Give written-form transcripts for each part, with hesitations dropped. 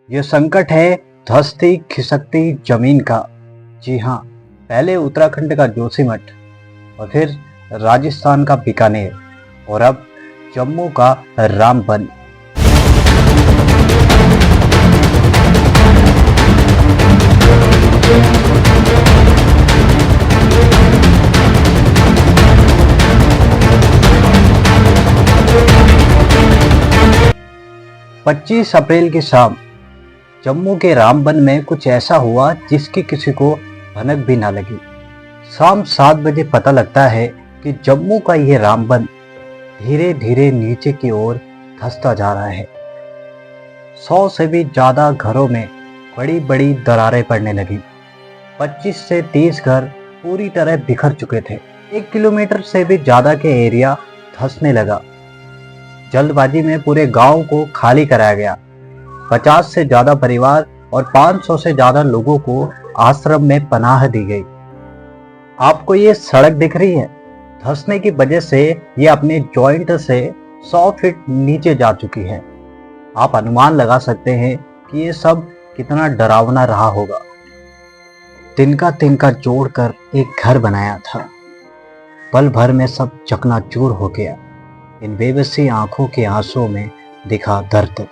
ये संकट है धंसती खिसकती जमीन का। जी हाँ, पहले उत्तराखंड का जोशीमठ और फिर राजस्थान का बीकानेर और अब जम्मू का रामबन। पच्चीस अप्रैल की शाम जम्मू के रामबन में कुछ ऐसा हुआ जिसकी किसी को भनक भी ना लगी। शाम 7 बजे पता लगता है कि जम्मू का ये रामबन धीरे धीरे नीचे की ओर धंसता जा रहा है। 100 से भी ज्यादा घरों में बड़ी बड़ी दरारें पड़ने लगी। 25 से 30 घर पूरी तरह बिखर चुके थे। 1 किलोमीटर से भी ज्यादा के एरिया धंसने लगा। जल्दबाजी में पूरे गांव को खाली कराया गया। 50 से ज्यादा परिवार और 500 से ज्यादा लोगों को आश्रम में पनाह दी गई। आपको ये सड़क दिख रही है, धंसने की वजह से ये अपने जॉइंट से 100 फीट नीचे जा चुकी है। आप अनुमान लगा सकते हैं कि ये सब कितना डरावना रहा होगा। तिनका तिनका जोड़कर एक घर बनाया था, पल भर में सब चकनाचूर हो गया। इन बेबसी आंखों के आंसुओं में दिखा दर्द।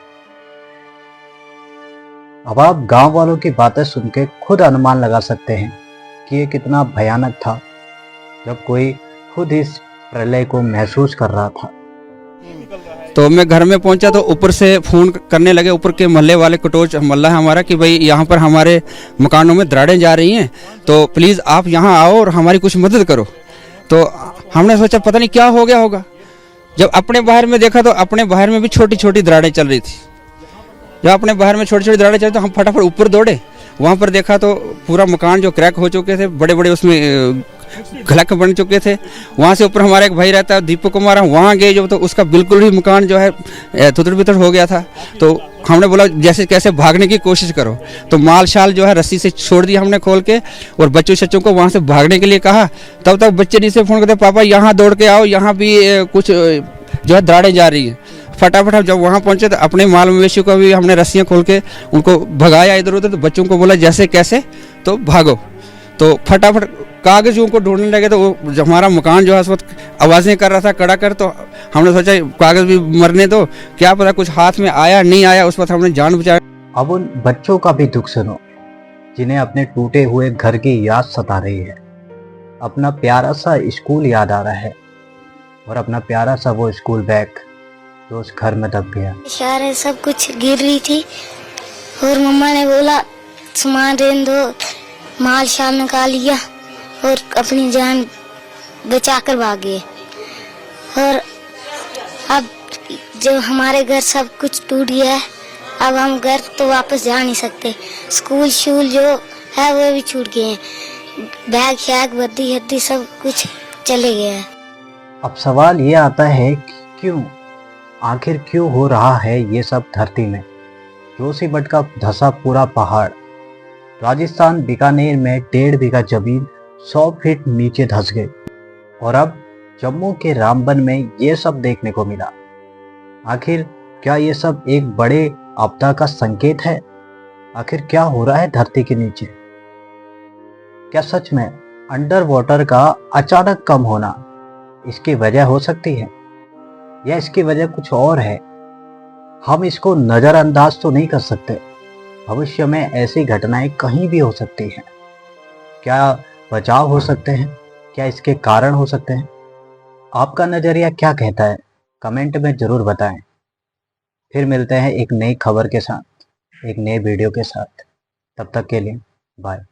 अब आप गांव वालों की बातें सुन के खुद अनुमान लगा सकते हैं कि ये कितना भयानक था जब कोई खुद इस प्रलय को महसूस कर रहा था। तो मैं घर में पहुंचा तो ऊपर से फोन करने लगे, ऊपर के मोहल्ले वाले कटोच मोहल्ला है हमारा, कि भाई यहाँ पर हमारे मकानों में दरारें जा रही हैं, तो प्लीज़ आप यहाँ आओ और हमारी कुछ मदद करो। तो हमने सोचा पता नहीं क्या हो गया होगा। जब अपने बाहर में देखा तो अपने बाहर में भी छोटी छोटी दरारें चल रही थी। जब अपने बाहर में छोटी छोटी दरारें चल रही तो हम फटाफट ऊपर दौड़े। वहाँ पर देखा तो पूरा मकान जो क्रैक हो चुके थे, बड़े बड़े उसमें घलक बन चुके थे। वहाँ से ऊपर हमारा एक भाई रहता है दीपक कुमार, वहाँ गए जो तो उसका बिल्कुल ही मकान जो है तुतर बितर हो गया था। तो हमने बोला जैसे कैसे भागने की कोशिश करो, तो माल शाल जो है रस्सी से छोड़ दिया हमने खोल के और बच्चों को वहाँ से भागने के लिए कहा। तब तक बच्चे नीचे फ़ोन करते पापा यहाँ दौड़ के आओ, यहाँ भी कुछ जो है दरारें जा रही हैं। फटाफट जब वहाँ पहुँचे तो अपने माल मवेशियों को भी हमने रस्सियाँ खोल के उनको भगाया इधर उधर। तो बच्चों को बोला जैसे कैसे तो भागो। तो फटाफट कागज़ों को ढूंढने लगे। तो वो जब हमारा मकान जो है उस वक्त आवाज़ें कर रहा था कड़ा कर, तो हमने सोचा कागज़ भी मरने दो, क्या पता कुछ हाथ में आया नहीं आया। उस वक्त हमने जान बचाया। अब उन बच्चों का भी दुख सुनो जिन्हें अपने टूटे हुए घर की याद सता रही है। अपना प्यारा सा स्कूल याद आ रहा है और अपना प्यारा सा वो स्कूल बैग जो उस घर में दब गया। सारे सब कुछ गिर रही थी और मम्मा ने बोला सामान रहने दो, माल शाल निकाल लिया और अपनी जान बचाकर भागे। और अब जो हमारे घर सब कुछ टूट गया है, अब हम घर तो वापस जा नहीं सकते। स्कूल शूल जो है वो भी छूट गए हैं, बैग शैग वर्दी हद्दी सब कुछ चले गए हैं। अब सवाल ये आता है कि क्यों, आखिर क्यों हो रहा है ये सब धरती में। जोशीमठ का धंसा पूरा पहाड़, राजस्थान बीकानेर में 1.5 बीघा जमीन 100 फीट नीचे धंस गई और अब जम्मू के रामबन में ये सब देखने को मिला। आखिर क्या ये सब एक बड़े आपदा का संकेत है? आखिर क्या हो रहा है धरती के नीचे? क्या सच में अंडर वाटर का अचानक कम होना इसकी वजह हो सकती है या इसकी वजह कुछ और है? हम इसको नजरअंदाज तो नहीं कर सकते। भविष्य में ऐसी घटनाएं कहीं भी हो सकती हैं। क्या बचाव हो सकते हैं? क्या इसके कारण हो सकते हैं? आपका नजरिया क्या कहता है? कमेंट में जरूर बताएं। फिर मिलते हैं एक नई खबर के साथ, एक नए वीडियो के साथ। तब तक के लिए बाय।